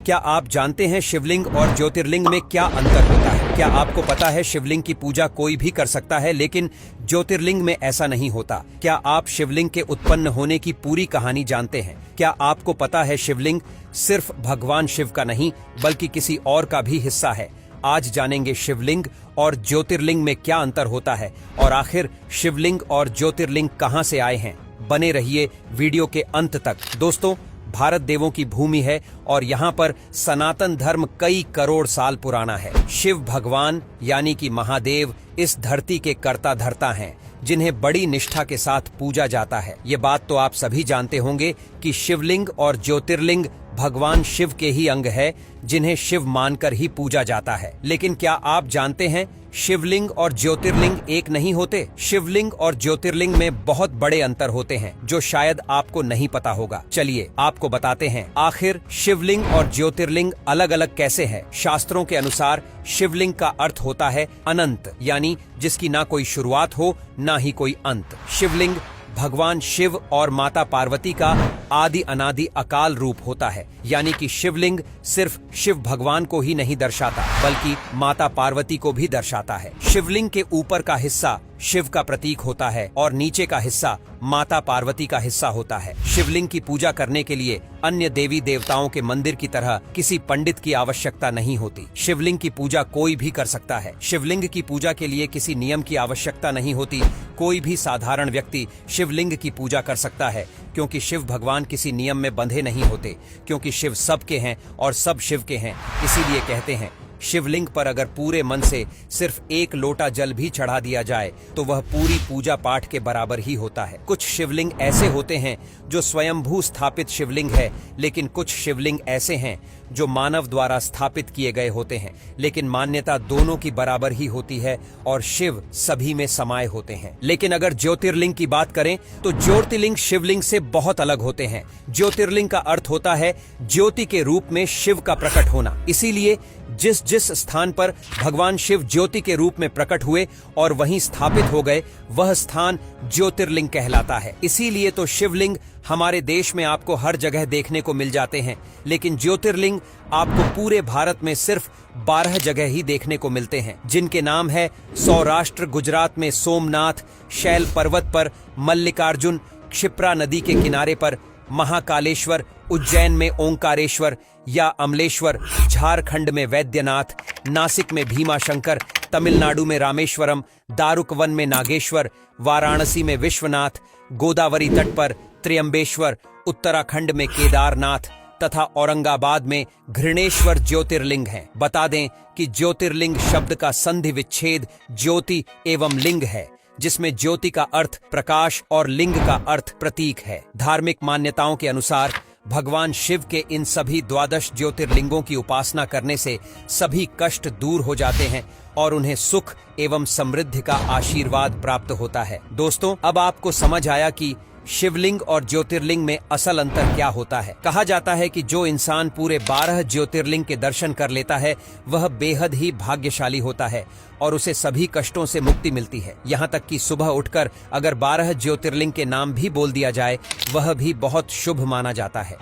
क्या आप जानते हैं शिवलिंग और ज्योतिर्लिंग में क्या अंतर होता है? क्या आपको पता है शिवलिंग की पूजा कोई भी कर सकता है, लेकिन ज्योतिर्लिंग में ऐसा नहीं होता? क्या आप शिवलिंग के उत्पन्न होने की पूरी कहानी जानते हैं? क्या आपको पता है शिवलिंग सिर्फ भगवान शिव का नहीं बल्कि किसी और का भी हिस्सा है? आज जानेंगे शिवलिंग और ज्योतिर्लिंग में क्या अंतर होता है और आखिर शिवलिंग और ज्योतिर्लिंग कहां से आए हैं। बने रहिए वीडियो के अंत तक। दोस्तों, भारत देवों की भूमि है और यहाँ पर सनातन धर्म कई करोड़ साल पुराना है। शिव भगवान यानी कि महादेव इस धरती के कर्ता धर्ता हैं, जिन्हें बड़ी निष्ठा के साथ पूजा जाता है। ये बात तो आप सभी जानते होंगे कि शिवलिंग और ज्योतिर्लिंग भगवान शिव के ही अंग है, जिन्हें शिव मानकर ही पूजा जाता है। लेकिन क्या आप जानते हैं शिवलिंग और ज्योतिर्लिंग एक नहीं होते? शिवलिंग और ज्योतिर्लिंग में बहुत बड़े अंतर होते हैं जो शायद आपको नहीं पता होगा। चलिए आपको बताते हैं। आखिर शिवलिंग और ज्योतिर्लिंग अलग अलग कैसे है? शास्त्रों के अनुसार शिवलिंग का अर्थ होता है अनंत, यानी जिसकी ना कोई शुरुआत हो ना ही कोई अंत। शिवलिंग भगवान शिव और माता पार्वती का आदि अनादि अकाल रूप होता है, यानी कि शिवलिंग सिर्फ शिव भगवान को ही नहीं दर्शाता बल्कि माता पार्वती को भी दर्शाता है। शिवलिंग के ऊपर का हिस्सा शिव का प्रतीक होता है और नीचे का हिस्सा माता पार्वती का हिस्सा होता है। शिवलिंग की पूजा करने के लिए अन्य देवी देवताओं के मंदिर की तरह किसी पंडित की आवश्यकता नहीं होती। शिवलिंग की पूजा कोई भी कर सकता है। शिवलिंग की पूजा के लिए किसी नियम की आवश्यकता नहीं होती। कोई भी साधारण व्यक्ति शिवलिंग की पूजा कर सकता है, क्योंकि शिव भगवान किसी नियम में बंधे नहीं होते, क्योंकि शिव सबके हैं और सब शिव के हैं। इसीलिए कहते हैं शिवलिंग पर अगर पूरे मन से सिर्फ एक लोटा जल भी चढ़ा दिया जाए तो वह पूरी पूजा पाठ के बराबर ही होता है। कुछ शिवलिंग ऐसे होते हैं जो स्वयंभू स्थापित शिवलिंग है, लेकिन कुछ शिवलिंग ऐसे हैं जो मानव द्वारा स्थापित किए गए होते हैं, लेकिन मान्यता दोनों की बराबर ही होती है और शिव सभी में समाये होते हैं। लेकिन अगर ज्योतिर्लिंग की बात करें तो ज्योतिर्लिंग शिवलिंग से बहुत अलग होते हैं। ज्योतिर्लिंग का अर्थ होता है ज्योति के रूप में शिव का प्रकट होना। इसीलिए जिस जिस स्थान पर भगवान शिव ज्योति के रूप में प्रकट हुए और वहीं स्थापित हो गए, वह स्थान ज्योतिर्लिंग कहलाता है। इसीलिए तो शिवलिंग हमारे देश में आपको हर जगह देखने को मिल जाते हैं, लेकिन ज्योतिर्लिंग आपको पूरे भारत में सिर्फ 12 जगह ही देखने को मिलते हैं, जिनके नाम है सौराष्ट्र गुजरात में सोमनाथ, शैल पर्वत पर मल्लिकार्जुन, क्षिप्रा नदी के किनारे पर महाकालेश्वर, उज्जैन में ओंकारेश्वर या अमलेश्वर, झारखंड में वैद्यनाथ, नासिक में भीमाशंकर, तमिलनाडु में रामेश्वरम, दारुकवन में नागेश्वर, वाराणसी में विश्वनाथ, गोदावरी तट पर त्र्यंबेश्वर, उत्तराखंड में केदारनाथ तथा औरंगाबाद में घृणेश्वर ज्योतिर्लिंग हैं। बता दें कि ज्योतिर्लिंग शब्द का संधि विच्छेद ज्योति एवं लिंग है, जिसमें ज्योति का अर्थ प्रकाश और लिंग का अर्थ प्रतीक है। धार्मिक मान्यताओं के अनुसार भगवान शिव के इन सभी 12 ज्योतिर्लिंगों की उपासना करने से सभी कष्ट दूर हो जाते हैं और उन्हें सुख एवं समृद्धि का आशीर्वाद प्राप्त होता है। दोस्तों, अब आपको समझ आया कि शिवलिंग और ज्योतिर्लिंग में असल अंतर क्या होता है। कहा जाता है कि जो इंसान पूरे 12 ज्योतिर्लिंग के दर्शन कर लेता है वह बेहद ही भाग्यशाली होता है और उसे सभी कष्टों से मुक्ति मिलती है। यहाँ तक कि सुबह उठकर अगर 12 ज्योतिर्लिंग के नाम भी बोल दिया जाए वह भी बहुत शुभ माना जाता है।